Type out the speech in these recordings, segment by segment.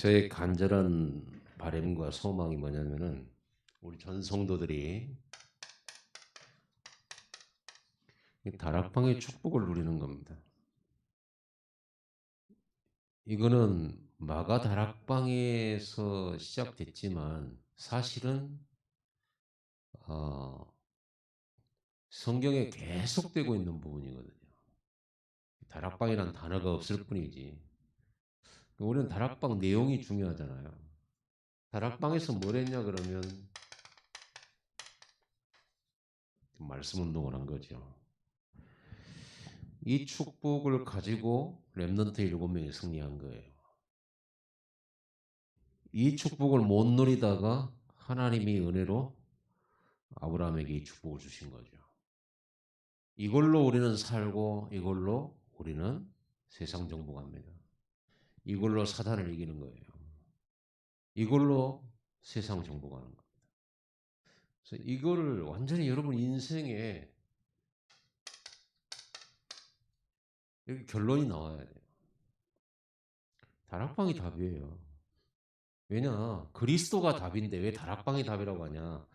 저의 간절한 바람과 소망이 뭐냐면은 우리 전 성도들이 이 다락방의 축복을 누리는 겁니다. 이거는 마가 다락방에서 시작됐지만 사실은 어, 성경에 계속되고 있는 부분이거든요. 다락방이란 단어가 없을 뿐이지. 우리는 다락방 내용이 중요하잖아요. 다락방에서 뭘 했냐 그러면 말씀 운동을 한 거죠. 이 축복을 가지고 렘넌트 7명이 승리한 거예요. 이 축복을 못 누리다가 하나님이 은혜로 아브라함에게 이 축복을 주신 거죠. 이걸로 우리는 살고 이걸로 우리는 세상 정복합니다. 이걸로 사단을 이기는 거예요. 이걸로 세상 정복하는 겁니다. 그래서 이거를 완전히 여러분 인생에 여기 결론이 나와야 돼요. 다락방이 답이에요. 왜냐? 그리스도가 답인데 왜 다락방이 답이라고 하냐?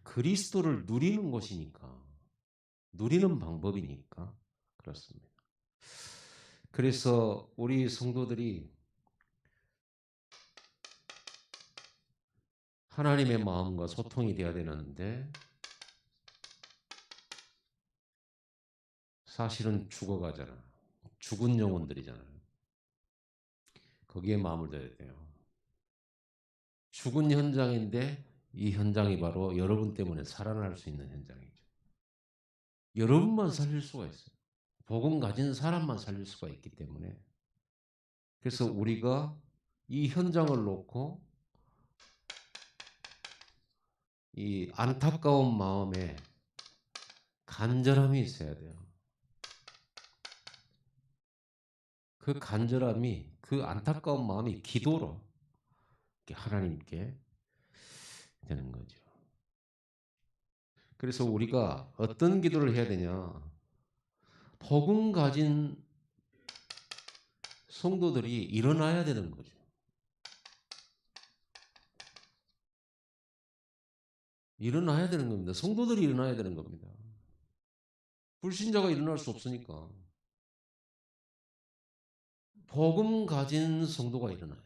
그리스도를 누리는 것이니까. 누리는 방법이니까 그렇습니다. 그래서 우리 성도들이 하나님의 마음과 소통이 되어야 되는데 사실은 죽어가잖아. 죽은 영혼들이잖아요. 거기에 마음을 둬야 돼요. 죽은 현장인데 이 현장이 바로 여러분 때문에 살아날 수 있는 현장이죠. 여러분만 살릴 수가 있어요. 복음 가진 사람만 살릴 수가 있기 때문에 그래서 우리가 이 현장을 놓고 이 안타까운 마음에 간절함이 있어야 돼요. 그 간절함이 그 안타까운 마음이 기도로 하나님께 되는 거죠. 그래서 우리가 어떤 기도를 해야 되냐? 복음 가진 성도들이 일어나야 되는 거죠. 일어나야 되는 겁니다. 성도들이 일어나야 되는 겁니다. 불신자가 일어날 수 없으니까. 복음 가진 성도가 일어나요.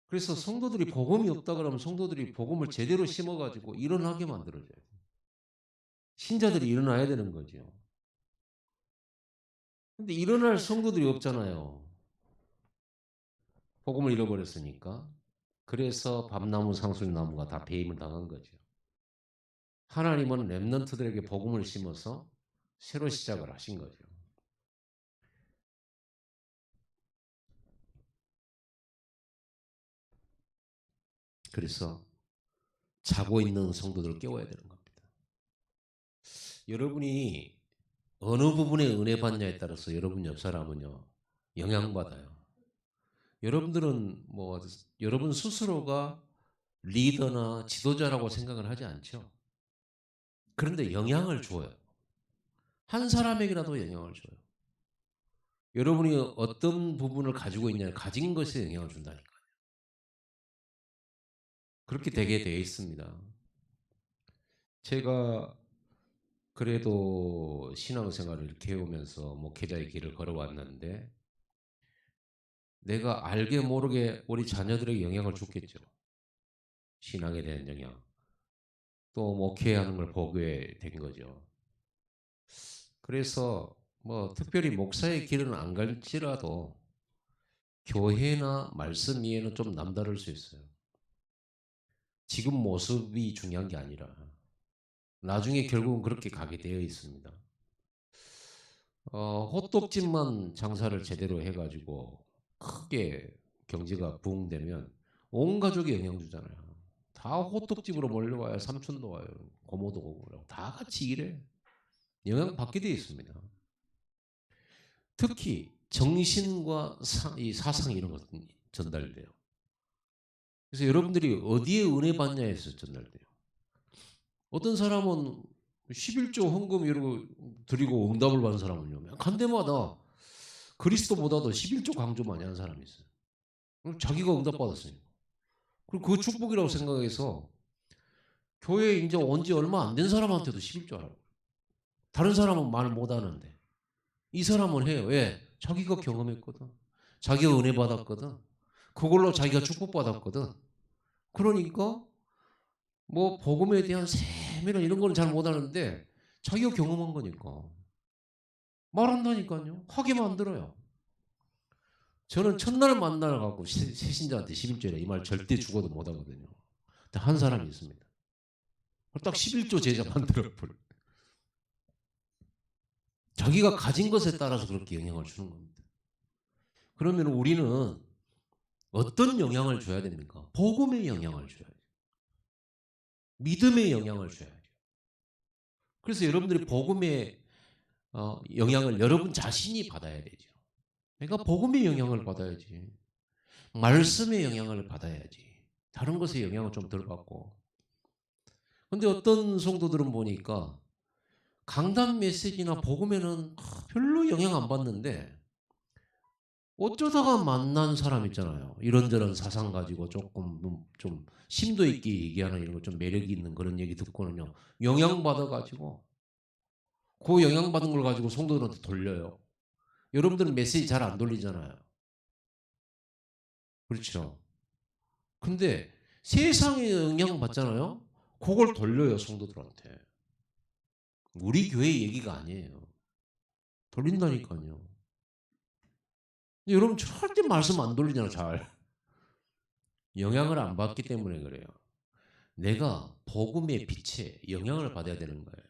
그래서 성도들이 복음이 없다 그러면 성도들이 복음을 제대로 심어가지고 일어나게 만들어줘야 돼요. 신자들이 일어나야 되는 거죠. 근데 일어날 성도들이 없잖아요. 복음을 잃어버렸으니까. 그래서 밤나무 상술나무가 다 배임을 당한 거죠. 하나님은 렘넌트들에게 복음을 심어서 새로 시작을 하신 거죠. 그래서 자고 있는 성도들을 깨워야 되는 겁니다. 여러분이 어느 부분에 은혜 받냐에 따라서 여러분 옆 사람은요 영향받아요. 여러분들은 여러분 스스로가 리더나 지도자라고 생각을 하지 않죠. 그런데 영향을 줘요. 한 사람에게라도 영향을 줘요. 여러분이 어떤 부분을 가지고 있냐, 가진 것에 영향을 준다니까요. 그렇게 되게 되어 있습니다. 제가 그래도 신앙생활을 이렇게 해오면서 목회자의 길을 걸어왔는데 내가 알게 모르게 우리 자녀들에게 영향을 줬겠죠. 신앙에 대한 영향. 또 목회하는 걸 보게 된 거죠. 그래서 특별히 목사의 길은 안 갈지라도 교회나 말씀 위에는 좀 남다를 수 있어요. 지금 모습이 중요한 게 아니라 나중에 결국은 그렇게 가게 되어 있습니다. 호떡집만 장사를 제대로 해가지고 크게 경제가 부흥되면 온 가족이 영향 주잖아요. 다 호떡집으로 몰려와요. 삼촌도 와요. 고모도 오고 다 같이 일해. 영향 받게 되어 있습니다. 특히 정신과 이 사상 이런 것 전달돼요. 그래서 여러분들이 어디에 은혜 받냐에서 전달돼요. 어떤 사람은 11조 헌금 이러고 드리고 응답을 받은 사람은요. 간 데마다 그리스도보다도 11조 강조 많이 하는 사람이 있어요. 자기가 응답받았으니까. 그리고 그 축복이라고 생각해서 교회에 이제 온 지 얼마 안 된 사람한테도 11조 하라고. 다른 사람은 말 못 하는데 이 사람은 해요. 왜? 자기가 경험했거든. 자기가 은혜 받았거든. 그걸로 자기가 축복받았거든. 그러니까 뭐 복음에 대한 세밀한 이런 거는 잘 못하는데 자기가 경험한 거니까 말한다니까요. 하게 만들어요. 저는 첫날 만나러 가고 새신자한테 11조래 이 말 절대 죽어도 못하거든요. 근데 한 사람이 있습니다. 딱 11조 제자 만들어버려. 자기가 가진 것에 따라서 그렇게 영향을 주는 겁니다. 그러면 우리는 어떤 영향을 줘야 됩니까? 복음의 영향을 줘야죠. 믿음의 영향을 줘야죠. 그래서 여러분들이 복음의 영향을 여러분 자신이 받아야 되죠. 내가 복음의 영향을 받아야지. 말씀의 영향을 받아야지. 다른 것의 영향을 좀 덜 받고. 근데 어떤 성도들은 보니까 강단 메시지나 복음에는 별로 영향 안 받는데 어쩌다가 만난 사람 있잖아요. 이런저런 사상 가지고 조금 좀 심도 있게 얘기하는 이런 거 좀 매력이 있는 그런 얘기 듣고는요. 영향 받아가지고 그 영향 받은 걸 가지고 성도들한테 돌려요. 여러분들은 메시지 잘 안 돌리잖아요. 그렇죠. 근데 세상에 영향 받잖아요. 그걸 돌려요 성도들한테. 우리 교회 얘기가 아니에요. 돌린다니까요. 여러분 절대 말씀 안 돌리잖아 잘. 영향을 안 받기 때문에 그래요. 내가 복음의 빛에 영향을 받아야 되는 거예요.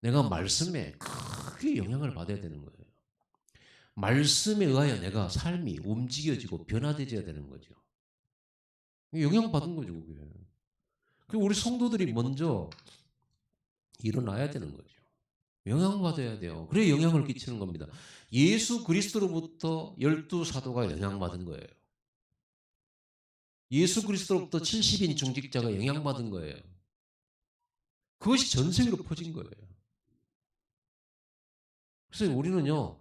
내가 말씀에 크게 영향을 받아야 되는 거예요. 말씀에 의하여 내가 삶이 움직여지고 변화되어야 되는 거죠. 영향받은 거죠 그게. 그리고 우리 성도들이 먼저 일어나야 되는 거죠. 영향받아야 돼요. 그래 영향을 끼치는 겁니다. 예수 그리스도로부터 12사도가 영향받은 거예요. 예수 그리스도로부터 70인 중직자가 영향받은 거예요. 그것이 전 세계로 퍼진 거예요. 그래서 우리는요.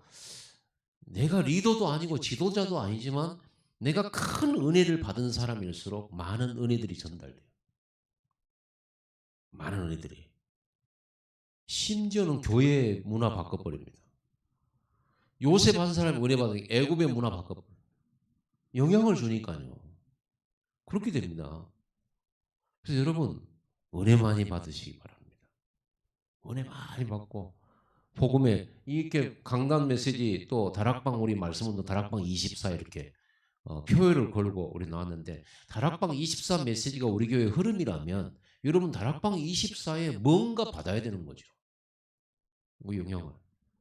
내가 리더도 아니고 지도자도 아니지만 내가 큰 은혜를 받은 사람일수록 많은 은혜들이 전달돼요. 많은 은혜들이. 심지어는 교회 문화 바꿔버립니다. 요셉 한 사람이 은혜 받은 애굽의 문화 바꿔버려요. 영향을 주니까요. 그렇게 됩니다. 그래서 여러분 은혜 많이 받으시기 바랍니다. 은혜 많이 받고 복음에 이렇게 강단 메시지 또 다락방 우리 말씀은 다락방 24 이렇게 표현을 걸고 우리 나왔는데 다락방 24 메시지가 우리 교회의 흐름이라면 여러분 다락방 24에 뭔가 받아야 되는 거죠. 그 영향을.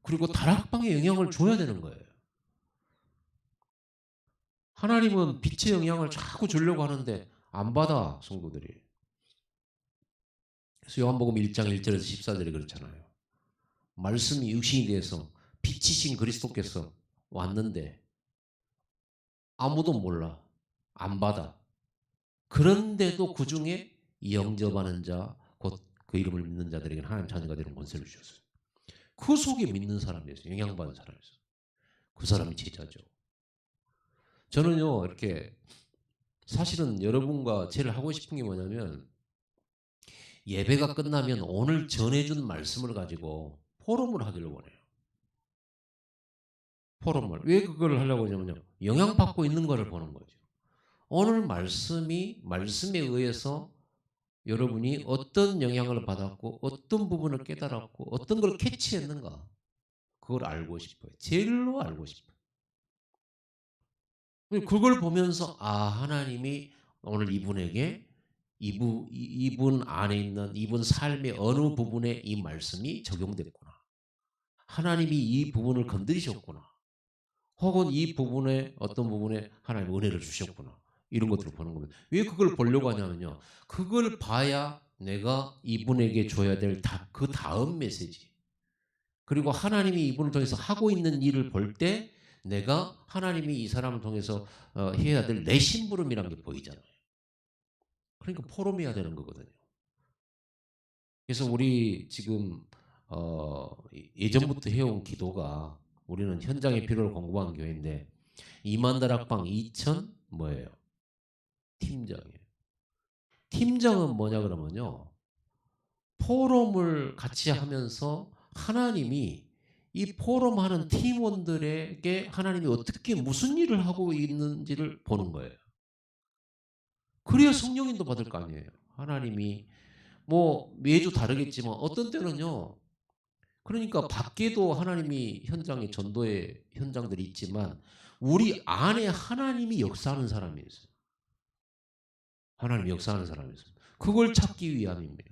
그리고 다락방에 영향을 줘야 되는 거예요. 하나님은 빛의 영향을 자꾸 주려고 하는데 안 받아 성도들이. 그래서 요한복음 1장 1절에서 14절에 그렇잖아요. 말씀이 육신이 돼서 빛이신 그리스도께서 왔는데 아무도 몰라. 안 받아. 그런데도 그 중에 영접하는 자, 곧 그 이름을 믿는 자들에게는 하나님 자녀가 되는 권세를 주셨어요. 그 속에 믿는 사람이었어요. 영향받은 사람이었어요. 그 사람이 제자죠. 저는요, 이렇게 사실은 여러분과 제일 하고 싶은 게 뭐냐면 예배가 끝나면 오늘 전해준 말씀을 가지고 포럼을 하기를 원해요. 포럼을. 왜 그걸 하려고 하냐면요. 영향받고 있는 거를 보는 거죠. 오늘 말씀에 의해서 여러분이 어떤 영향을 받았고 어떤 부분을 깨달았고 어떤 걸 캐치했는가 그걸 알고 싶어요. 제일로 알고 싶어요. 그걸 보면서 하나님이 오늘 이분에게 이분 안에 있는 이분 삶의 어느 부분에 이 말씀이 적용됐구나. 하나님이 이 부분을 건드리셨구나. 혹은 이 부분에 어떤 부분에 하나님 은혜를 주셨구나. 이런 것들을 보는 겁니다. 왜 그걸 보려고 하냐면요. 그걸 봐야 내가 이분에게 줘야 될 그 다음 메시지. 그리고 하나님이 이분을 통해서 하고 있는 일을 볼 때 내가 하나님이 이 사람을 통해서 해야 될 내 심부름이라는 게 보이잖아요. 그러니까 포럼해야 되는 거거든요. 그래서 우리 지금 예전부터 해온 기도가 우리는 현장의 필요를 공급한 교회인데 2만 다락방 2천 뭐예요? 팀장이에요. 팀장은 뭐냐 그러면요. 포럼을 같이 하면서 하나님이 이 포럼하는 팀원들에게 하나님이 어떻게 무슨 일을 하고 있는지를 보는 거예요. 그래야 성령인도 받을 거 아니에요. 하나님이 뭐 매주 다르겠지만 어떤 때는요. 그러니까 밖에도 하나님이 현장에 전도의 현장들이 있지만 우리 안에 하나님이 역사하는 사람이 있어요. 하나님이 역사하는 사람이 있어요. 그걸 찾기 위함입니다.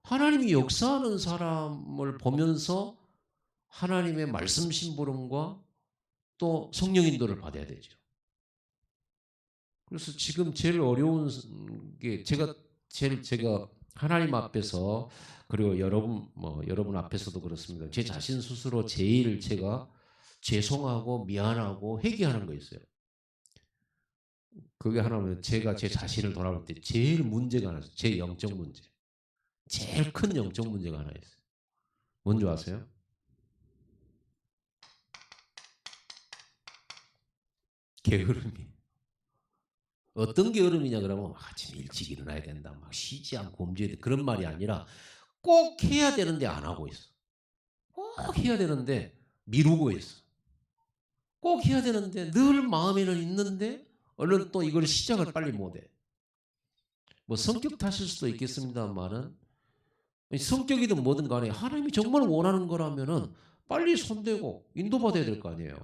하나님이 역사하는 사람을 보면서 하나님의 말씀 심부름과 또 성령 인도를 받아야 되죠. 그래서 지금 제일 어려운 게 제가 하나님 앞에서 그리고 여러분 앞에서도 그렇습니다. 제 자신 스스로 제일 제가 죄송하고 미안하고 회개하는 거 있어요. 그게 하나면 제가 제 자신을 돌아볼 때 제일 문제가 하나 있어요. 제 영적 문제. 제일 큰 영적 문제가 하나 있어요. 뭔지 아세요? 게으름이. 어떤 게으름이냐 그러면 아침 일찍 일어나야 된다. 막 쉬지 않고 움직여야 돼. 그런 말이 아니라 꼭 해야 되는데 안 하고 있어. 꼭 해야 되는데 미루고 있어. 꼭 해야 되는데 늘 마음에는 있는데 얼른 또 이걸 시작을 빨리 못해. 뭐 성격 탓일 수도 있겠습니다만은 성격이든 뭐든 간에 하나님이 정말 원하는 거라면은 빨리 손대고 인도받아야 될 거 아니에요.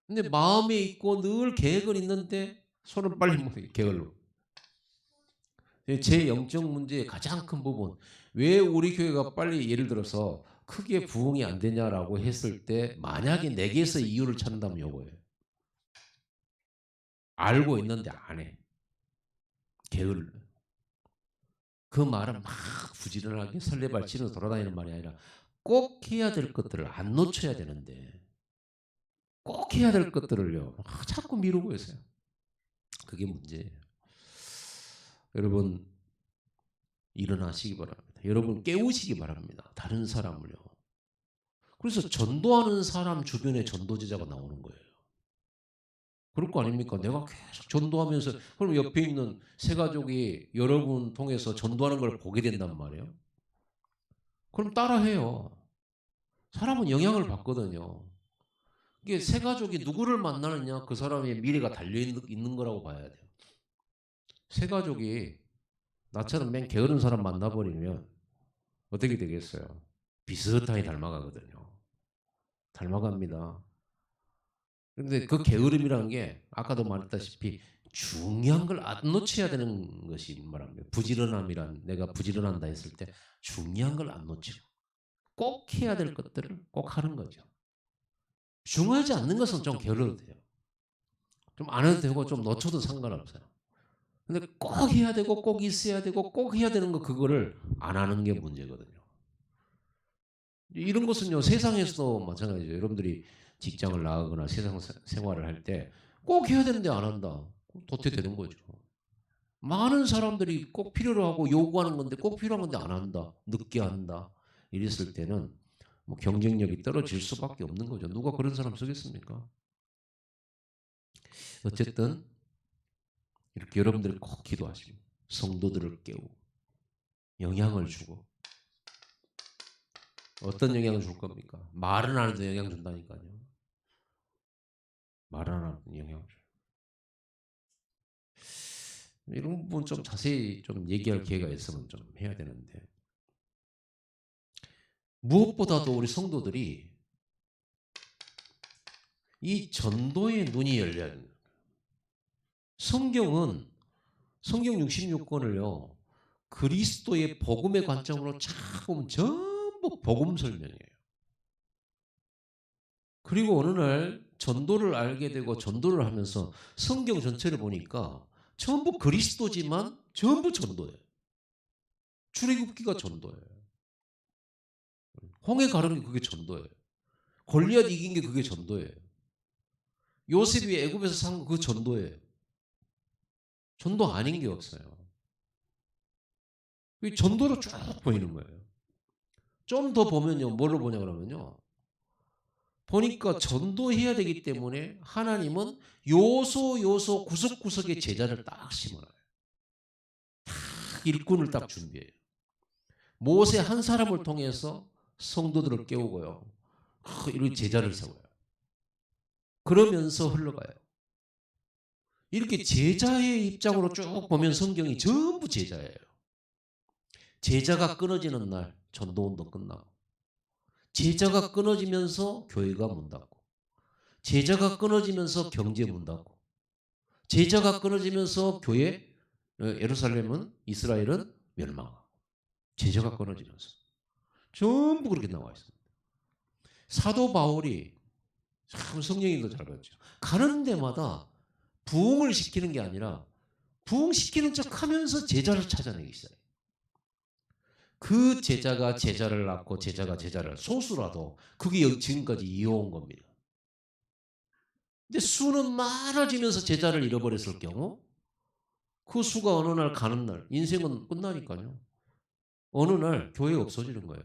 근데 마음에 있고 늘 계획은 있는데 손을 빨리 못 해. 게을러. 제 영적 문제의 가장 큰 부분. 왜 우리 교회가 빨리 예를 들어서 크게 부흥이 안 되냐라고 했을 때 만약에 내게서 이유를 찾는다면 요거예요. 알고 있는데 안 해. 게을러. 그 말은 막 부지런하게 설레발치면서 돌아다니는 말이 아니라 꼭 해야 될 것들을 안 놓쳐야 되는데 꼭 해야 될 것들을요. 자꾸 미루고 있어요. 그게 문제예요. 여러분 일어나시기 바랍니다. 여러분 깨우시기 바랍니다. 다른 사람을요. 그래서 전도하는 사람 주변에 전도제자가 나오는 거예요. 그럴 거 아닙니까? 내가 계속 전도하면서 그럼 옆에 있는 새 가족이 여러분 통해서 전도하는 걸 보게 된단 말이에요. 그럼 따라해요. 사람은 영향을 받거든요. 이게 새 가족이 누구를 만나느냐 그 사람의 미래가 달려 있는 거라고 봐야 돼요. 새 가족이 나처럼 맨 게으른 사람 만나버리면 어떻게 되겠어요? 비슷하게 닮아가거든요. 닮아갑니다. 근데 그 게으름이라는 게 아까도 말했다시피 중요한 걸 안 놓쳐야 되는 것이 말합니다. 부지런함이란 내가 부지런한다 했을 때 중요한 걸 안 놓치고 꼭 해야 될 것들을 꼭 하는 거죠. 중요하지 않는 것은 좀 게을러도 돼요. 좀 안 해도 되고 좀 놓쳐도 상관없어요. 근데 꼭 해야 되고 꼭 있어야 되고 꼭 해야 되는 거 그거를 안 하는 게 문제거든요. 이런 것은요 세상에서도 마찬가지죠. 여러분들이 직장을 나가거나 세상 생활을 할 때 꼭 해야 되는데 안 한다. 도태되는 거죠. 많은 사람들이 꼭 필요로 하고 요구하는 건데 꼭 필요한 건데 안 한다. 늦게 한다. 이랬을 때는 뭐 경쟁력이 떨어질 수밖에 없는 거죠. 누가 그런 사람 쓰겠습니까? 어쨌든 이렇게 여러분들이 꼭 기도하시고 성도들을 깨우고 영향을 주고 어떤 영향을 줄 겁니까? 말은 안 해도 영향 준다니까요. 말 안 하는 영향을 줘요. 이런 부분 좀 자세히 좀 얘기할 기회가 있으면 좀 해야 되는데 무엇보다도 우리 성도들이 이 전도의 눈이 열려야 됩니다. 성경은 성경 66권을요 그리스도의 복음의 관점으로 쫙 보면 전부 복음 설명이에요. 그리고 어느 날 전도를 알게 되고 전도를 하면서 성경 전체를 보니까 전부 그리스도지만 전부 전도예요. 출애굽기가 전도예요. 홍해 가르는 게 그게 전도예요. 골리앗 이긴 게 그게 전도예요. 요셉이 애굽에서 산 거 그 전도예요. 전도 아닌 게 없어요. 전도로 쭉 보이는 거예요. 좀 더 보면요. 뭘로 보냐 그러면요. 보니까 전도해야 되기 때문에 하나님은 요소 구석구석에 제자를 딱 심어요. 일꾼을 딱 준비해요. 모세 한 사람을 통해서 성도들을 깨우고요. 이렇게 제자를 세워요. 그러면서 흘러가요. 이렇게 제자의 입장으로 쭉 보면 성경이 전부 제자예요. 제자가 끊어지는 날 전도운동 끝나고, 제자가 끊어지면서 교회가 문 닫고, 제자가 끊어지면서 경제 문 닫고, 제자가 끊어지면서 교회, 예루살렘은, 이스라엘은 멸망하고, 제자가 끊어지면서 전부 그렇게 나와 있습니다. 사도 바울이 참 성령님도 잘 봤죠. 가는 데마다 부흥을 시키는 게 아니라 부흥시키는 척하면서 제자를 찾아내기 시작해요. 그 제자가 제자를 낳고 제자가 제자를, 소수라도 그게 지금까지 이어온 겁니다. 근데 수는 많아지면서 제자를 잃어버렸을 경우, 그 수가 어느 날 가는 날, 인생은 끝나니까요. 어느 날 교회가 없어지는 거예요.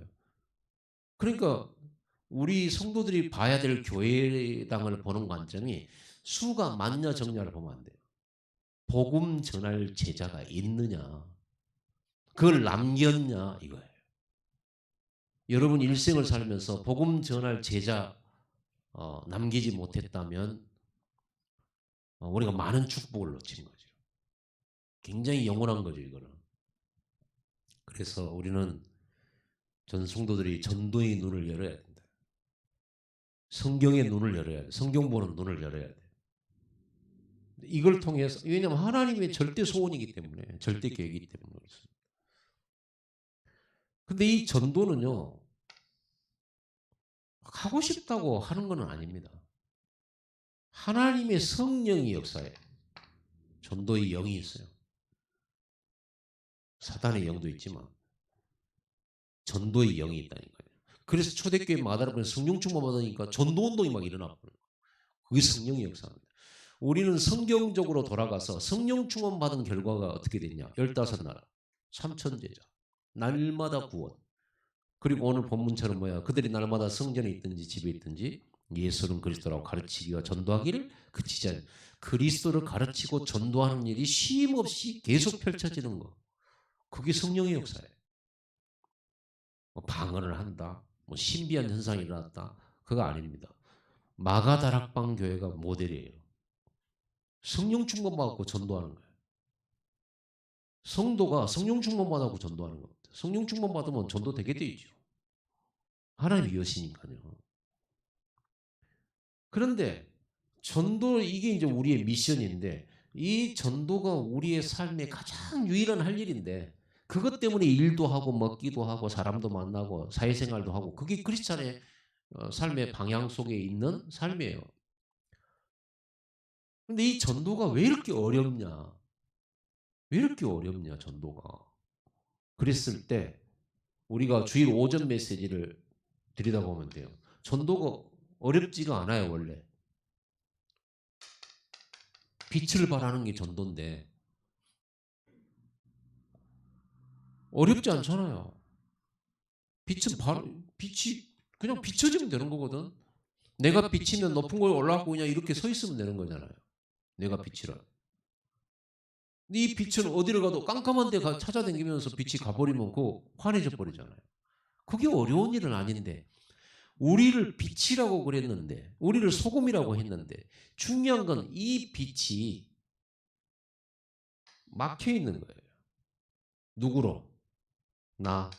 그러니까 우리 성도들이 봐야 될 교회당을 보는 관점이 수가 많냐 적냐를 보면 안 돼요. 복음 전할 제자가 있느냐, 그걸 남겼냐 이거예요. 여러분 일생을 살면서 복음 전할 제자 남기지 못했다면 우리가 많은 축복을 놓친 거죠. 굉장히 영원한 거죠, 이거는. 그래서 우리는 전 성도들이 전도의 눈을 열어야 된다. 성경의 눈을 열어야 돼. 성경 보는 눈을 열어야 돼. 이걸 통해서, 왜냐하면 하나님의 절대 소원이기 때문에, 절대 계획이기 때문에 그렇습니다. 근데 이 전도는요, 하고 싶다고 하는 건 아닙니다. 하나님의 성령이 역사해. 전도의 영이 있어요. 사단의 영도 있지만 전도의 영이 있다는 거예요. 그래서 초대교회 마다라보면 성령 충만 받으니까 전도 운동이 막 일어나고, 그게 성령의 역사입니다. 우리는 성경적으로 돌아가서 성령 충만 받은 결과가 어떻게 됐냐? 15나라, 3,000제자, 날마다 구원. 그리고 오늘 본문처럼 뭐야? 그들이 날마다 성전에 있든지 집에 있든지 예수는 그리스도라고 가르치기와 전도하기를 그치지 않아요. 그리스도를 가르치고 전도하는 일이 쉼 없이 계속 펼쳐지는 거. 그게 성령의 역사예요. 뭐 방언을 한다, 뭐 신비한 현상이 일어났다, 그거 아닙니다. 마가다락방 교회가 모델이에요. 성령 충만 받고 전도하는 거예요. 성도가 성령 충만 받고 전도하는 겁니다. 성령 충만 받으면 전도 되게 돼 있죠. 하나님이 여시니까요. 그런데 전도, 이게 이제 우리의 미션인데, 이 전도가 우리의 삶의 가장 유일한 할 일인데, 그것 때문에 일도 하고 먹기도 하고 사람도 만나고 사회생활도 하고, 그게 크리스찬의 삶의 방향 속에 있는 삶이에요. 근데 이 전도가 왜 이렇게 어렵냐? 왜 이렇게 어렵냐, 전도가. 그랬을 때 우리가 주일 오전 메시지를 들여다보면 돼요. 전도가 어렵지가 않아요, 원래. 빛을 발하는 게 전도인데 어렵지 않잖아요. 빛이 그냥 비춰지면 되는 거거든. 내가 비치면 높은 곳에 올라가고 그냥 이렇게 서 있으면 되는 거잖아요. 내가 빛이라. 이 빛은 어디를 가도 깜깜한 데 찾아다니면서 빛이 가버리면 그거 환해져 버리잖아요. 그게 어려운 일은 아닌데, 우리를 빛이라고 그랬는데, 우리를 소금이라고 했는데, 중요한 건 이 빛이 막혀 있는 거예요. 누구로? 나.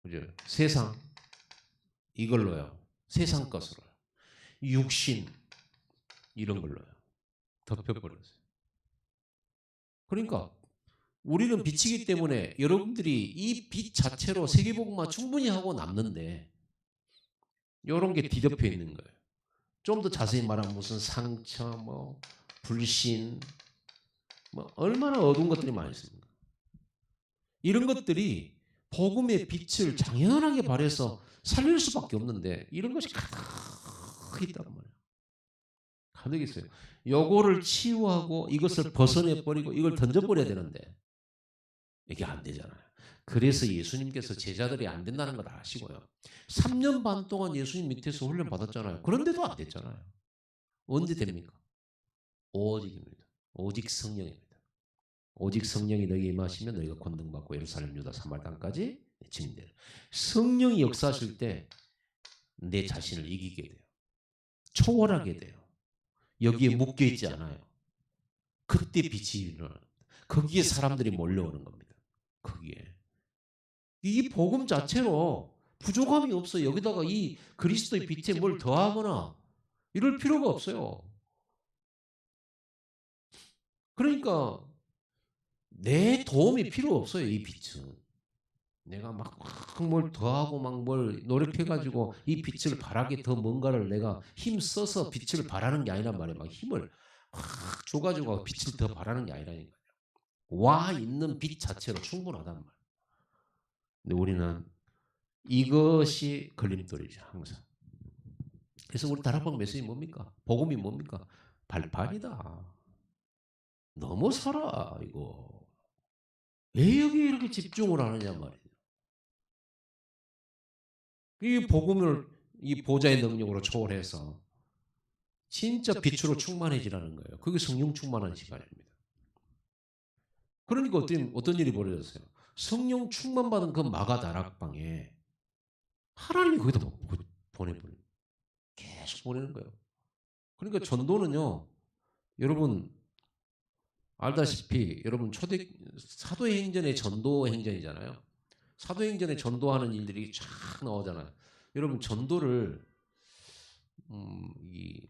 그죠? 세상. 이걸로요. 세상 것으로요. 육신. 이런 걸로요. 덮여버렸어요. 그러니까 우리는 빛이기 때문에 여러분들이 이 빛 자체로 세계복음화 충분히 하고 남는데, 이런 게 뒤덮여 있는 거예요. 좀 더 자세히 말하면 무슨 상처, 뭐 불신, 뭐 얼마나 어두운 것들이 많이 있습니다. 이런 것들이 복음의 빛을 장연하게 발해서 살릴 수밖에 없는데, 이런 것이 가득 있단 말이에요. 가득 있어요. 요거를 치유하고 이것을 벗어내 버리고 이걸 던져버려야 되는데 이게 안 되잖아요. 그래서 예수님께서 제자들이 안 된다는 걸 아시고요. 3년 반 동안 예수님 밑에서 훈련 받았잖아요. 그런데도 안 됐잖아요. 언제 됩니까? 오직입니다. 오직 성령입니다. 오직 성령이 너희에 임하시면 너희가 권능받고 예루살렘, 유다, 사마리아 땅까지 증인되라. 성령이 역사하실 때 내 자신을 이기게 돼요. 초월하게 돼요. 여기에 묶여 있지 않아요. 그때 빛이 일어나는 겁니다. 거기에 사람들이 몰려오는 겁니다. 거기에. 이 복음 자체로 부족함이 없어요. 여기다가 이 그리스도의 빛에 뭘 더하거나 이럴 필요가 없어요. 그러니까 내 도움이 필요 없어요. 이 빛은. 내가 막 뭘 더하고 막 뭘 노력해가지고 이 빛을 발하게 더 뭔가를 내가 힘 써서 빛을 발하는 게 아니란 말이에요. 막 힘을 확 줘가지고 빛을 더 발하는 게 아니라니까요. 와 있는 빛 자체로 충분하단 말이에요. 근데 우리는 이것이 걸림돌이죠. 항상. 그래서 우리 다락방 메시지 뭡니까? 복음이 뭡니까? 발판이다. 넘어서라 이거. 왜 여기 이렇게 집중을 하느냐 말이에요. 이 복음을 이 보좌의 능력으로 초월해서 진짜 빛으로 충만해지라는 거예요. 그게 성령 충만한 시간입니다. 그러니까 어떤 일이 벌어졌어요? 성령 충만 받은 그 마가 다락방에 하나님이 거기다 보내버려요. 계속 보내는 거예요. 그러니까 전도는요, 여러분 알다시피 여러분 사도행전의 전도 행전이잖아요. 사도행전에 전도하는 일들이 쫙 나오잖아요. 여러분 전도를 이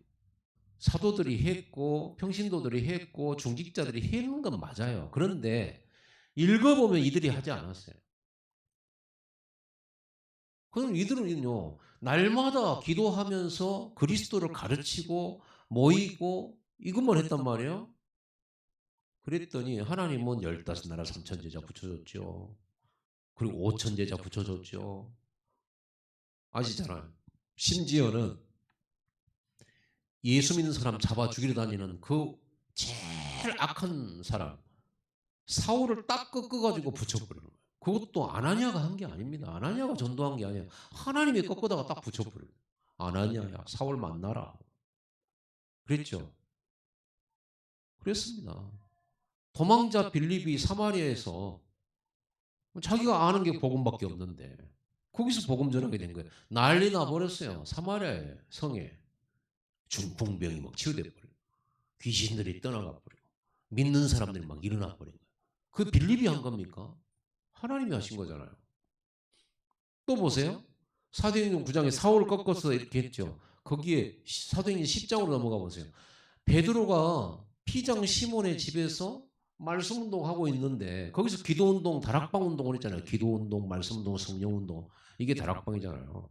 사도들이 했고 평신도들이 했고 중직자들이 했는 건 맞아요. 그런데 읽어보면 이들이 하지 않았어요. 그럼 이들은요 날마다 기도하면서 그리스도를 가르치고 모이고 이것만 했단 말이에요. 그랬더니 하나님은 15나라 3천 제자 붙여줬죠. 그리고 5천 제자 붙여줬죠. 아시잖아요. 심지어는 예수 믿는 사람 잡아 죽이러 다니는 그 제일 악한 사람 사울을 딱 꺾어가지고 붙여버리는 거예요. 그것도 아나니아가 한 게 아닙니다. 아나니아가 전도한 게 아니에요. 하나님이 꺾어다가 딱 붙여버려요. 아나니아야 사울 만나라. 그랬죠. 그랬습니다. 도망자 빌립이 사마리아에서 자기가 아는 게 복음밖에 없는데 거기서 복음 전하게 된 거예요. 난리 나버렸어요. 사마리아의 성에 중풍병이 막 치유돼 버려요. 귀신들이 떠나가 버리고 믿는 사람들이 막 일어나 버린 거예요. 그 빌립이 한 겁니까? 하나님이 하신 거잖아요. 또 보세요. 사도행전 9장에 사울을 꺾어서 이렇게 했죠. 거기에 사도행전 10장으로 넘어가 보세요. 베드로가 피장 시몬의 집에서 말씀 운동하고 있는데 거기서 기도 운동, 다락방 운동을 했잖아요. 기도 운동, 말씀 운동, 성령 운동. 이게 다락방이잖아요.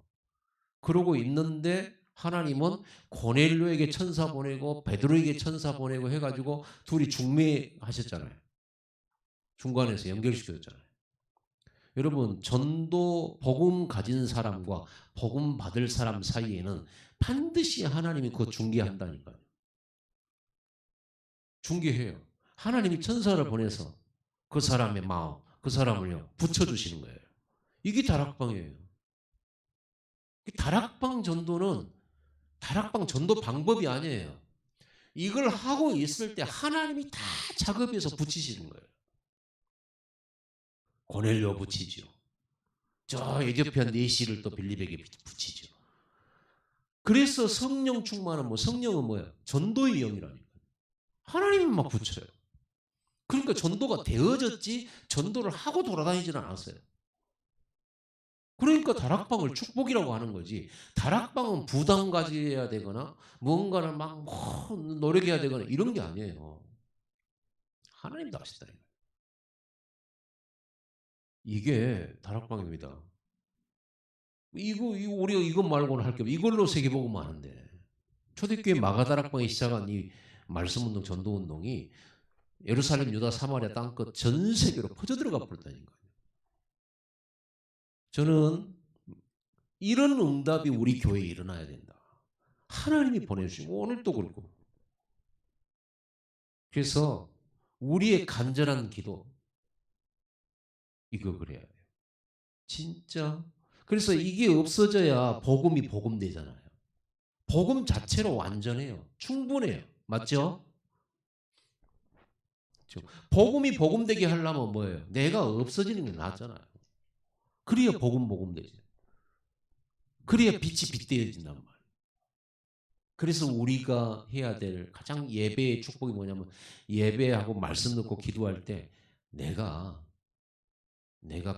그러고 있는데 하나님은 고넬료에게 천사 보내고 베드로에게 천사 보내고 해가지고 둘이 중매하셨잖아요. 중간에서 연결시켰잖아요. 여러분 전도 복음 가진 사람과 복음 받을 사람 사이에는 반드시 하나님이 그 중개한다니까요. 중개해요. 하나님이 천사를 보내서 그 사람의 마음, 그 사람을요 붙여주시는 거예요. 이게 다락방이에요. 다락방 전도는 다락방 전도 방법이 아니에요. 이걸 하고 있을 때 하나님이 다 작업해서 붙이시는 거예요. 고넬료 붙이죠. 저 에디오피아 내시를 또 빌립에게 붙이죠. 그래서 성령 충만은 성령은 뭐예요? 전도의 영이라니까. 하나님이 막 붙여요. 그러니까 전도가 되어졌지 전도를 하고 돌아다니지는 않았어요. 그러니까 다락방을 축복이라고 하는 거지. 다락방은 부담 가져야 되거나 뭔가를 막 노력해야 되거나 이런 게 아니에요. 하나님도 하시다. 이게 다락방입니다. 우리가 이것 말고는 할 게 없어. 이걸로 세계복음 하는데 초대교회 마가다락방에 시작한 이 말씀운동, 전도운동이 예루살렘, 유다, 사마리아 땅끝 전 세계로 퍼져들어가 버렸다니까요. 저는 이런 응답이 우리 교회에 일어나야 된다. 하나님이 보내주시고 오늘도 그렇고. 그래서 우리의 간절한 기도 이거 그래야 돼요. 진짜. 그래서 이게 없어져야 복음이 복음되잖아요. 복음 자체로 완전해요. 충분해요. 맞죠? 그렇죠. 복음이 복음되게 하려면 뭐예요? 내가 없어지는 게 낫잖아요. 그래야 복음되지. 그래야 빛이 빛되어진단 말이에요. 그래서 우리가 해야 될 가장 예배의 축복이 뭐냐면 예배하고 말씀 듣고 기도할 때 내가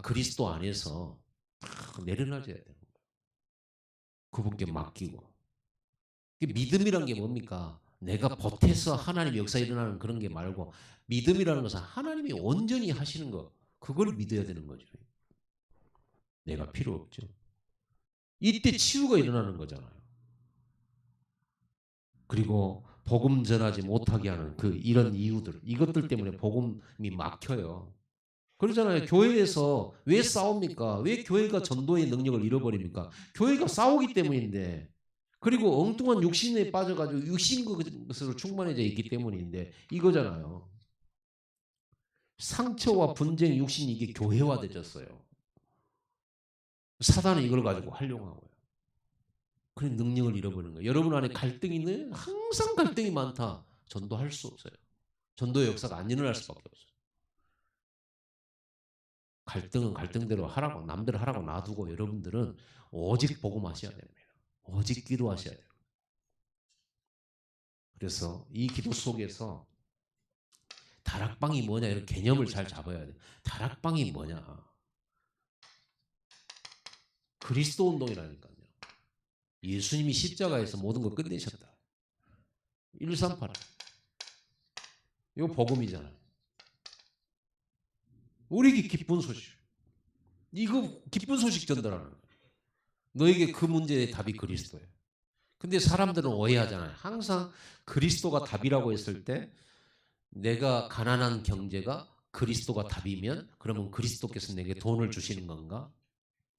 그리스도 안에서 딱 내려놔져야 돼요. 그분께 맡기고. 믿음이란 게 뭡니까? 내가 보태서 하나님 역사 일어나는 그런 게 말고 믿음이라는 것은 하나님이 온전히 하시는 거 그걸 믿어야 되는 거죠. 내가 필요 없죠. 이때 치유가 일어나는 거잖아요. 그리고 복음 전하지 못하게 하는 이런 이유들 이것들 때문에 복음이 막혀요. 그러잖아요. 교회에서 왜 싸웁니까? 왜 교회가 전도의 능력을 잃어버립니까? 교회가 싸우기 때문인데 그리고 엉뚱한 육신에 빠져가지고 육신 것으로 충만해져 있기 때문인데 이거잖아요. 상처와 분쟁, 육신 이게 교회화되졌어요. 사단은 이걸 가지고 활용하고요. 그래 능력을 잃어버리는 거예요. 여러분 안에 갈등이 있는 항상 갈등이 많다. 전도할 수 없어요. 전도의 역사가 안 일어날 수밖에 없어요. 갈등은 갈등대로 하라고 남들 하라고 놔두고 여러분들은 오직 복음하셔야 됩니다. 오직 기도하셔야 돼요. 그래서 이 기도 속에서 다락방이 뭐냐 이런 개념을 잘 잡아야 돼요. 다락방이 뭐냐. 그리스도 운동이라니까요. 예수님이 십자가에서 모든 걸 끝내셨다. 138. 이거 복음이잖아요. 우리에게 기쁜 소식. 이거 기쁜 소식 전달하는 거예요. 너에게 그 문제의 답이 그리스도예요. 근데 사람들은 오해하잖아요. 항상 그리스도가 답이라고 했을 때 내가 가난한 경제가 그리스도가 답이면 그러면 그리스도께서 내게 돈을 주시는 건가?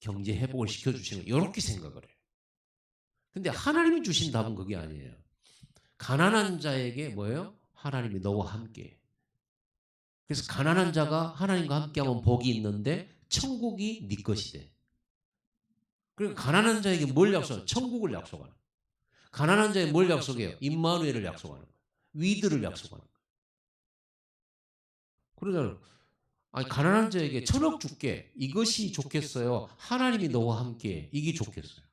경제 회복을 시켜주시는 건가? 이렇게 생각을 해요. 근데 하나님이 주신 답은 그게 아니에요. 가난한 자에게 뭐예요? 하나님이 너와 함께. 그래서 가난한 자가 하나님과 함께하면 복이 있는데 천국이 네 것이 돼. 그러니까 가난한 자에게 뭘 약속해요? 천국을 약속하는 거예요. 가난한 자에게 뭘 약속해요? 임마누엘을 약속하는 거예요. 위드를 약속하는 거예요. 그러잖아요. 아니 가난한 자에게 1,000억 줄게. 이것이 좋겠어요. 하나님이 너와 함께. 이게 좋겠어요.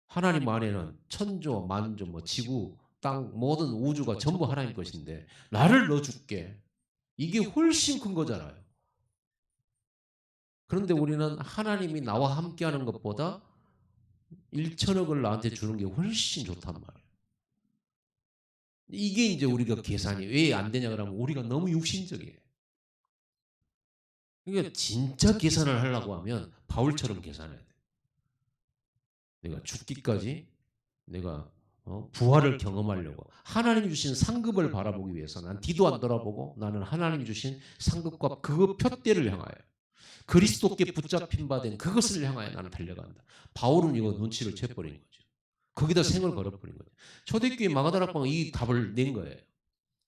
하나님 안에는 천조, 만조, 뭐 지구, 땅, 모든 우주가 전부 하나님 것인데 나를 넣어줄게. 이게 훨씬 큰 거잖아요. 그런데 우리는 하나님이 나와 함께하는 것보다 1,000억을 나한테 주는 게 훨씬 좋단 말이에요. 이게 이제 우리가 계산이 왜 안 되냐 그러면 우리가 너무 육신적이에요. 그러니까 진짜 계산을 하려고 하면 바울처럼 계산해야 돼. 내가 죽기까지 내가 부활을 경험하려고 하나님이 주신 상급을 바라보기 위해서 난 뒤도 안 돌아보고 나는 하나님이 주신 상급과 그 표대를 향하여 그리스도께 붙잡힌 바 된 그것을 향하여 나는 달려간다. 바울은 이거 눈치를 채버린 거죠. 거기다 생을 걸어버린 거죠. 초대교회 마가다락방은 이 답을 낸 거예요.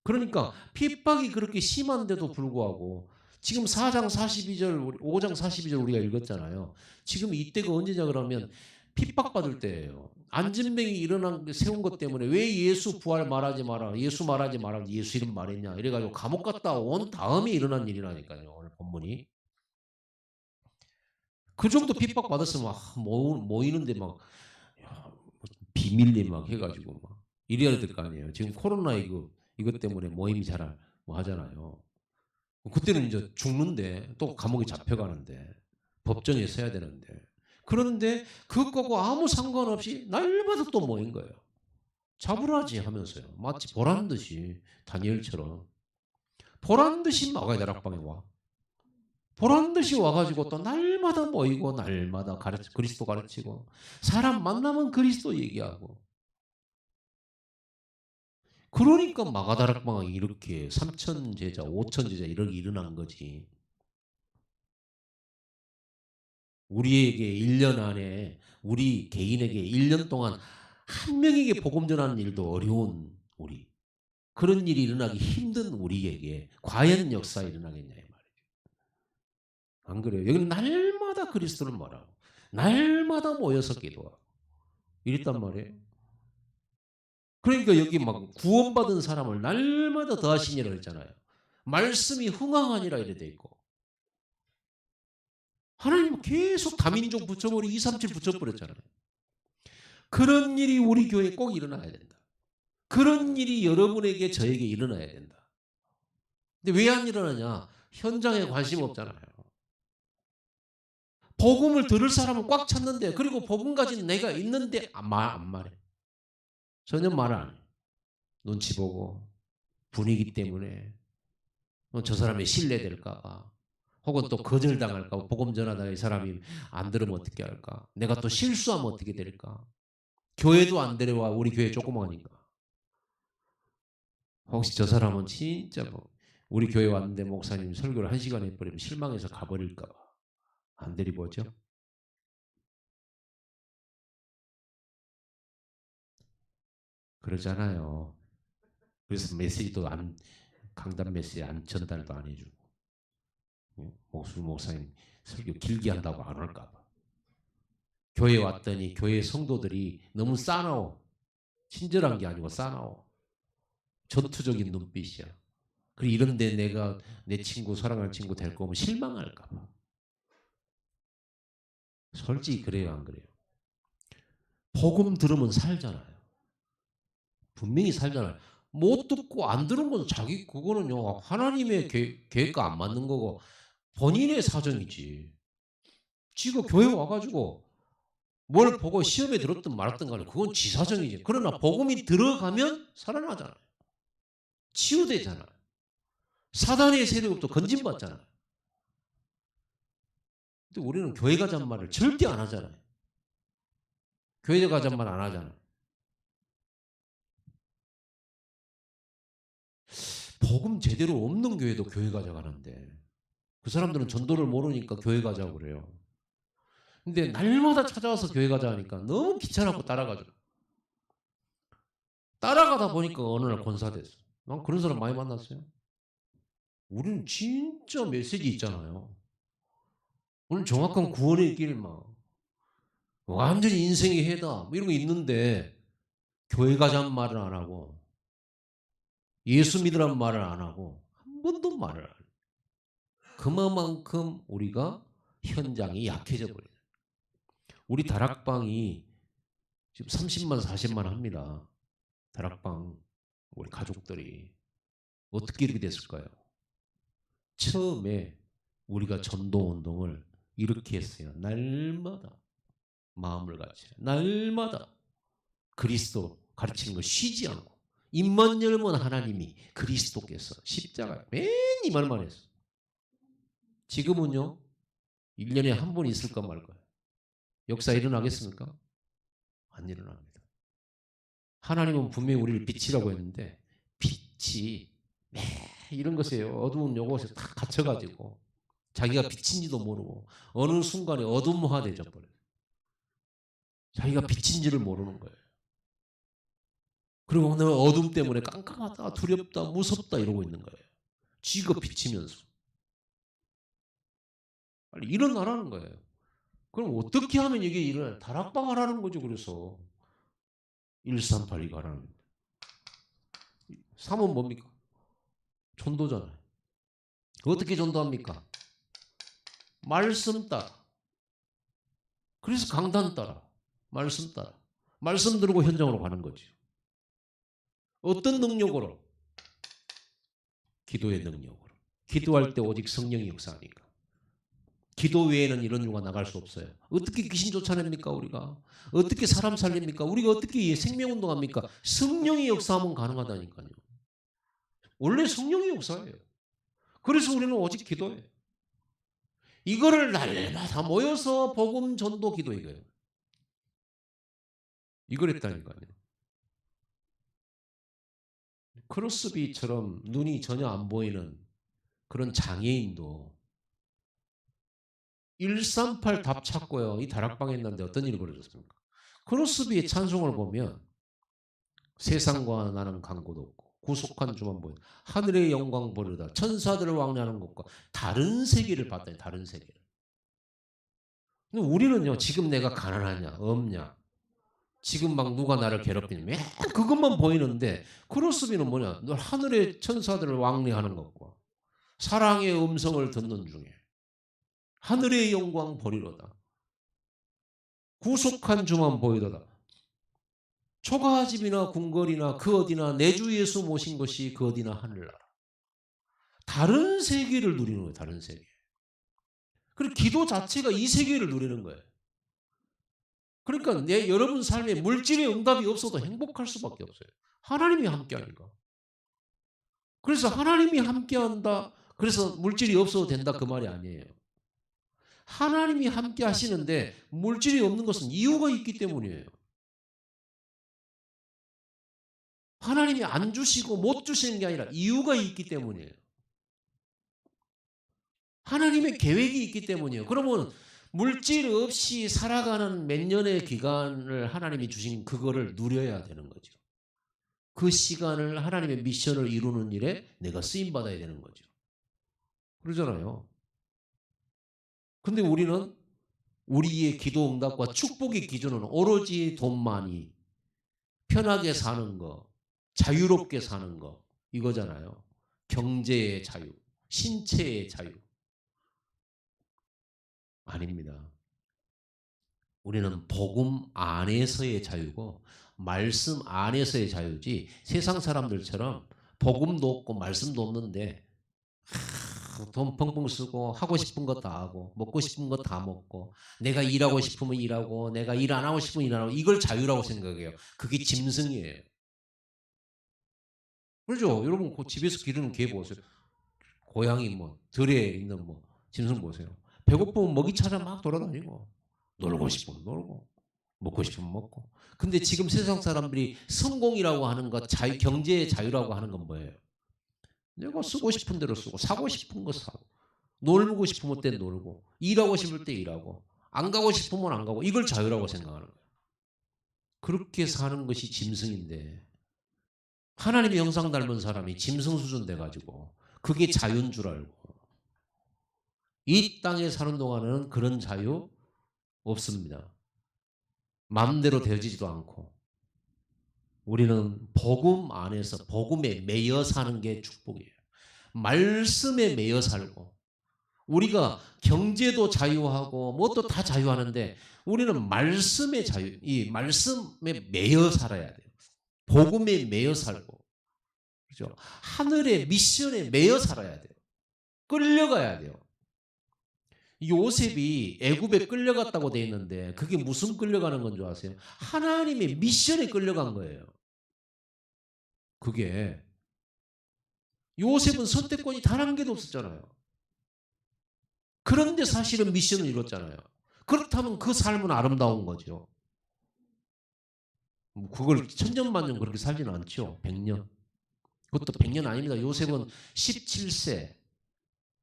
그러니까 핍박이 그렇게 심한데도 불구하고 지금 4장 42절, 5장 42절 우리가 읽었잖아요. 지금 이때가 언제냐 그러면 핍박받을 때예요. 안진뱅이 세운 것 때문에 왜 예수 부활 말하지 마라. 예수 말하지 마라. 예수 이름 말했냐. 이래가지고 감옥 갔다 온 다음에 일어난 일이라니까요. 오늘 본문이. 그 정도 핍박받았으면 모이는데 막 비밀리 막 해가지고 막 이래야 될 거 아니에요. 지금 코로나 이것 때문에 모임이 잘 뭐 하잖아요. 그때는 이제 죽는데 또 감옥에 잡혀가는데 법정에 서야 되는데 그런데 그것하고 아무 상관없이 날마다 또 모인 거예요. 잡으라지 하면서요. 마치 보란 듯이 다니엘처럼 보란 듯이 마가의 다락방에 와. 보란 듯이 와가지고 또 날마다 모이고 날마다 그리스도 가르치고 사람 만나면 그리스도 얘기하고 그러니까 마가다락방이 이렇게 3천 제자, 5천 제자 이렇게 일어난 거지. 우리에게 1년 안에 우리 개인에게 1년 동안 한 명에게 복음 전하는 일도 어려운 우리. 그런 일이 일어나기 힘든 우리에게 과연 역사 일어나겠냐 이 말이죠. 안 그래요? 여기는 날마다 그리스도를 말하고 날마다 모여서 기도하고 이랬단 말이에요. 그러니까 여기 막 구원받은 사람을 날마다 더하시니라 그랬잖아요. 말씀이 흥황하니라 이래 돼 있고 하나님은 계속 다민족 붙여버리고 237 붙여버렸잖아요. 그런 일이 우리 교회에 꼭 일어나야 된다. 그런 일이 여러분에게 저에게 일어나야 된다. 근데 왜 안 일어나냐? 현장에 관심 없잖아요. 복음을 들을 사람은 꽉 찼는데 그리고 복음 가진 내가 있는데 안 말해. 전혀 말 안 해. 눈치 보고 분위기 때문에 저 사람이 신뢰될까 봐 혹은 또 거절당할까 봐 복음 전하다가 이 사람이 안 들으면 어떻게 할까? 내가 또 실수하면 어떻게 될까? 교회도 안 데려와 우리 교회 조그마하니까. 혹시 저 사람은 진짜 뭐 우리 교회 왔는데 목사님 설교를 1시간 해버리면 실망해서 가버릴까 봐 안 데리고 오죠? 그러잖아요. 그래서 메시지도 안 강단 메시지 안 전달도 안 해주고 목사님 설교 길게 한다고 안 할까 봐. 교회 왔더니 교회 성도들이 너무 싸나워. 친절한 게 아니고 싸나워. 전투적인 눈빛이야. 그리고 이런데 내가 내 친구 사랑하는 친구 될 거면 실망할까 봐. 솔직히 그래요 안 그래요? 복음 들으면 살잖아요. 분명히 살잖아요. 못 듣고 안 들은 건 자기 그거는요 하나님의 계획과 안 맞는 거고 본인의 사정이지. 지가 교회 와가지고 뭘 보고 시험에 들었든 말았든 간에 그건 지 사정이지. 그러나 복음이 들어가면 살아나잖아요. 치유되잖아요. 사단의 세력부터 건진받잖아요. 근데 우리는 교회 가자는 말을 절대 안 하잖아요. 교회 가자는 말 안 하잖아요. 복음 제대로 없는 교회도 교회 가자 가는데 그 사람들은 전도를 모르니까 교회 가자고 그래요. 근데 날마다 찾아와서 교회 가자 하니까 너무 귀찮았고 따라가죠. 따라가다 보니까 어느 날 권사됐어. 난 그런 사람 많이 만났어요. 우리는 진짜 메시지 있잖아요. 오늘 정확한 구원의 길만 완전히 인생의 해다 뭐 이런 거 있는데 교회 가자는 말을 안 하고 예수 믿으라는 말을 안 하고 한 번도 말을 안 해요. 그만큼 우리가 현장이 약해져 버려요. 우리 다락방이 지금 30만 40만 합니다. 다락방 우리 가족들이 어떻게 이렇게 됐을까요? 처음에 우리가 전도운동을 이렇게 했어요. 날마다 마음을 같이 날마다 그리스도 가르치는 거 쉬지 않고 입만 열면 하나님이 그리스도께서 십자가 맨 이 말만 했어. 지금은요 1년에 한 번 있을까 말까요? 역사 일어나겠습니까? 안 일어납니다. 하나님은 분명히 우리를 빛이라고 했는데 빛이 매 이런 것에 어두운 요것에 다 갇혀가지고 자기가 빛인지도 모르고 어느 순간에 어둠화되져 버려요. 자기가 빛인지를 모르는 거예요. 그리고 오늘 어둠 때문에 깜깜하다, 두렵다, 무섭다 이러고 있는 거예요. 쥐가 비치면서. 빨리 일어나라는 거예요. 그럼 어떻게 하면 이게 일어나요? 다락방 하라는 거죠. 그래서 1382 가라는 거예요. 3은 뭡니까? 전도잖아요. 어떻게 전도합니까? 말씀 따라. 그래서 강단 따라. 말씀 따라. 말씀 들고 현장으로 가는 거죠. 어떤 능력으로? 기도의 능력으로. 기도할 때 오직 성령이 역사하니까. 기도 외에는 이런 일과 나갈 수 없어요. 어떻게 귀신 쫓아냅니까 우리가? 어떻게 사람 살립니까? 우리가 어떻게 생명운동합니까? 성령이 역사하면 가능하다니까요. 원래 성령이 역사예요. 그래서 우리는 오직 기도해요. 이거를 날마다 모여서 복음 전도 기도 이거예요. 이걸 했다니까요. 크로스비처럼 눈이 전혀 안 보이는 그런 장애인도 138 답 찾고요. 이 다락방에 있는데 어떤 일이 벌어졌습니까? 크로스비의 찬송을 보면 세상과 나는 강고도 없고 구속한 주만 보여 하늘의 영광 보르다 천사들을 왕래하는 것과 다른 세계를 봤다니 다른 세계를 근데 우리는요, 지금 내가 가난하냐, 없냐, 지금 막 누가 나를 괴롭히냐, 맨 그것만 보이는데, 크로스비는 뭐냐, 늘 하늘의 천사들을 왕래하는 것과 사랑의 음성을 듣는 중에 하늘의 영광 보리로다. 구속한 주만 보이도다. 초가집이나 궁궐이나 그 어디나 내 주 예수 모신 것이 그 어디나 하늘나라. 다른 세계를 누리는 거예요. 다른 세계. 그리고 기도 자체가 이 세계를 누리는 거예요. 그러니까 여러분 삶에 물질의 응답이 없어도 행복할 수밖에 없어요. 하나님이 함께하니까. 그래서 하나님이 함께한다. 그래서 물질이 없어도 된다 그 말이 아니에요. 하나님이 함께 하시는데 물질이 없는 것은 이유가 있기 때문이에요. 하나님이 안 주시고 못 주시는 게 아니라 이유가 있기 때문이에요. 하나님의 계획이 있기 때문이에요. 그러면 물질 없이 살아가는 몇 년의 기간을 하나님이 주신 그거를 누려야 되는 거죠. 그 시간을 하나님의 미션을 이루는 일에 내가 쓰임받아야 되는 거죠. 그러잖아요. 근데 우리는 우리의 기도 응답과 축복의 기준은 오로지 돈 많이, 편하게 사는 거, 자유롭게 사는 거 이거잖아요. 경제의 자유, 신체의 자유. 아닙니다. 우리는 복음 안에서의 자유고 말씀 안에서의 자유지 세상 사람들처럼 복음도 없고 말씀도 없는데 돈 펑펑 쓰고 하고 싶은 거 다 하고 먹고 싶은 거 다 먹고 내가 일하고 싶으면 일하고 내가 일 안 하고 싶으면 일 안 하고 이걸 자유라고 생각해요. 그게 짐승이에요. 그렇죠? 여러분 그 집에서 기르는 개 보세요. 고양이 뭐 들에 있는 뭐 짐승 보세요. 배고프면 먹이 찾아 막 돌아다니고 놀고 싶으면 놀고 먹고 싶으면 먹고. 근데 지금 세상 사람들이 성공이라고 하는 것, 경제의 자유라고 하는 건 뭐예요? 내가 쓰고 싶은 대로 쓰고 사고 싶은 거 사고 놀고 싶으면 때 놀고 일하고 싶을 때 일하고 안 가고 싶으면 안 가고 이걸 자유라고 생각하는 거예요. 그렇게 사는 것이 짐승인데 하나님의 형상 닮은 사람이 짐승 수준 돼가지고 그게 자유인 줄 알고 이 땅에 사는 동안은 그런 자유 없습니다. 마음대로 되어지지도 않고 우리는 복음 안에서 복음에 매여 사는 게 축복이에요. 말씀에 매여 살고 우리가 경제도 자유하고 뭣도 다 자유하는데 우리는 말씀의 자유, 이 말씀에 매여 살아야 돼요. 복음에 매여 살고 그렇죠? 하늘의 미션에 매여 살아야 돼요. 끌려가야 돼요. 요셉이 애굽에 끌려갔다고 돼 있는데 그게 무슨 끌려가는 건 줄 아세요? 하나님의 미션에 끌려간 거예요. 그게 요셉은 선택권이 단 한 개도 없었잖아요. 그런데 사실은 미션을 이뤘잖아요. 그렇다면 그 삶은 아름다운 거죠. 그걸 천년만년 그렇게 살지는 않죠. 100년. 그것도 100년 아닙니다. 요셉은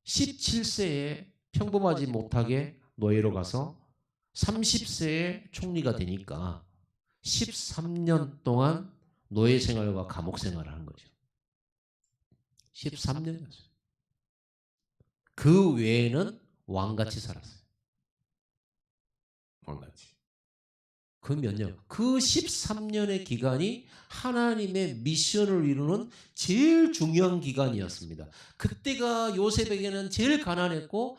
17세에 평범하지 못하게 노예로 가서 30세에 총리가 되니까 13년 동안 노예 생활과 감옥 생활을 한 거죠. 13년이었어요. 그 외에는 왕같이 살았어요. 왕같이. 그 몇 년? 그 13년의 기간이 하나님의 미션을 이루는 제일 중요한 기간이었습니다. 그때가 요셉에게는 제일 가난했고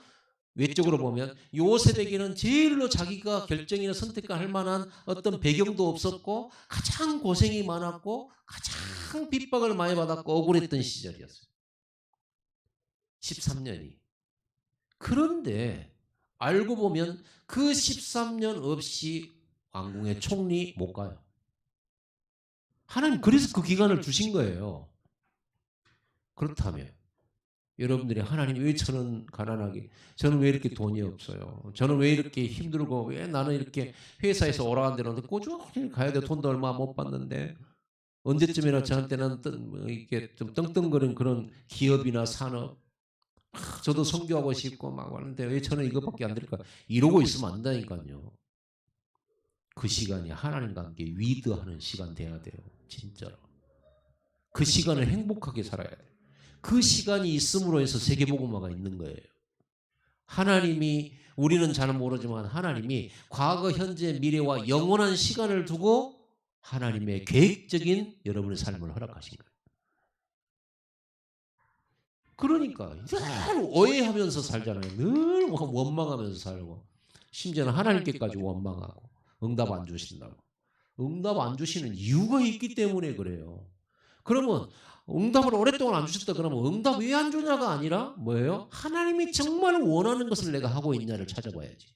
외적으로 보면 요셉에게는 제일로 자기가 결정이나 선택할 만한 어떤 배경도 없었고 가장 고생이 많았고 가장 핍박을 많이 받았고 억울했던 시절이었어요. 13년이. 그런데 알고 보면 그 13년 없이 왕궁의 총리 못 가요. 하나님 그래서 그 기간을 주신 거예요. 그렇다면 여러분들이 하나님 왜 저는 가난하게 저는 왜 이렇게 돈이 없어요. 저는 왜 이렇게 힘들고 왜 나는 이렇게 회사에서 오라는 대로 꾸준히 가야 돼. 돈도 얼마 못 받는데 언제쯤이나 저한테는 뭐 이렇게 좀 떵떵거리는 그런 기업이나 산업 저도 선교하고 싶고 막 하는데 왜 저는 이것밖에 안 될까 이러고 있으면 안 된다니까요. 그 시간이 하나님과 함께 위드하는 시간 돼야 돼요. 진짜로. 그 시간을 행복하게 살아야 돼요. 그 시간이 있음으로 해서 세계복음화가 있는 거예요. 하나님이 우리는 잘 모르지만 하나님이 과거, 현재, 미래와 영원한 시간을 두고 하나님의 계획적인 여러분의 삶을 허락하신 거예요. 그러니까 늘 오해하면서 살잖아요. 늘 원망하면서 살고 심지어는 하나님께까지 원망하고 응답 안 주신다고. 응답 안 주시는 이유가 있기 때문에 그래요. 그러면 응답을 오랫동안 안 주셨다 그러면 응답 왜 안 주냐가 아니라 뭐예요? 하나님이 정말 원하는 것을 내가 하고 있냐를 찾아봐야지.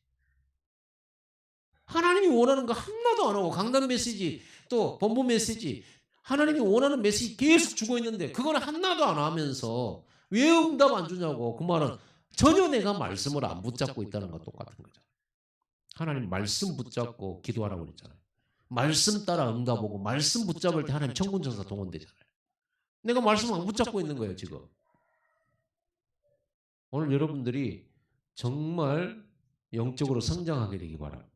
하나님이 원하는 거 하나도 안 하고 강단 메시지 또 본부 메시지 하나님이 원하는 메시지 계속 주고 있는데 그건 하나도 안 하면서 왜 응답 안 주냐고. 그 말은 전혀 내가 말씀을 안 붙잡고 있다는 거 똑같은 거죠. 하나님 말씀 붙잡고 기도하라고 그랬잖아요. 말씀 따라 응답 오고 말씀 붙잡을 때 하나님 천군천사 동원되잖아요. 내가 말씀 안 붙잡고 있는 거예요 지금. 오늘 여러분들이 정말 영적으로 성장하게 되기 바랍니다.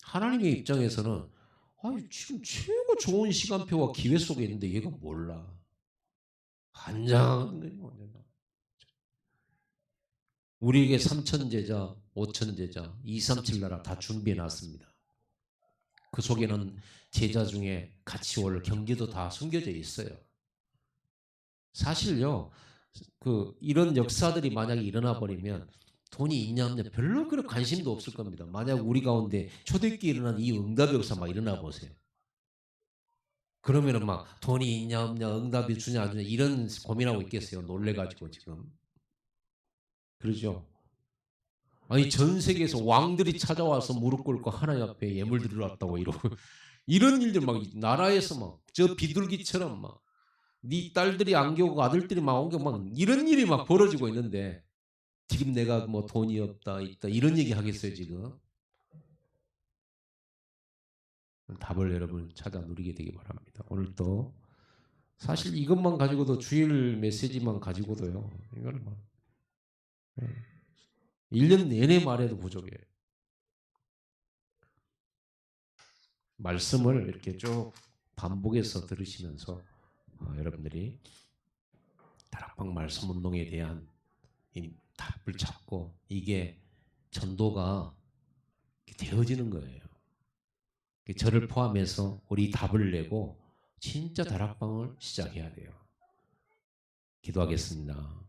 하나님의 입장에서는 아니, 지금 최고 좋은 시간표와 기회 속에 있는데 얘가 몰라. 환장한 거예요. 우리에게 3천 제자, 5천 제자, 237 나라 다 준비해 놨습니다. 그 속에는 제자 중에 같이 올 경계도 다 숨겨져 있어요. 사실요, 이런 역사들이 만약에 일어나 버리면 돈이 있냐 없냐 별로 그런 관심도 없을 겁니다. 만약 우리 가운데 초대기에 일어난 이 응답 역사 막 일어나 보세요. 그러면은 막 돈이 있냐 없냐 응답이 주냐 안 주냐 이런 고민하고 있겠어요. 놀래가지고 지금. 그러죠. 아니 전 세계에서 왕들이 찾아와서 무릎 꿇고 하나님 앞에 예물 드리러 왔다고 이러고 이런 일들 막 나라에서 막 저 비둘기처럼 막 네 딸들이 안 겨우고 아들들이 막 옮겨 막 이런 일이 막 벌어지고 있는데 지금 내가 뭐 돈이 없다 있다 이런 얘기 하겠어요 지금. 답을 여러분 찾아 누리게 되기 바랍니다. 오늘 또 사실 이것만 가지고도 주일 메시지만 가지고도요. 이거는 뭐 1년 내내 말해도 부족해요. 말씀을 이렇게 쭉 반복해서 들으시면서 여러분들이 다락방 말씀 운동에 대한 이 답을 찾고 이게 전도가 되어지는 거예요. 저를 포함해서 우리 답을 내고 진짜 다락방을 시작해야 돼요. 기도하겠습니다.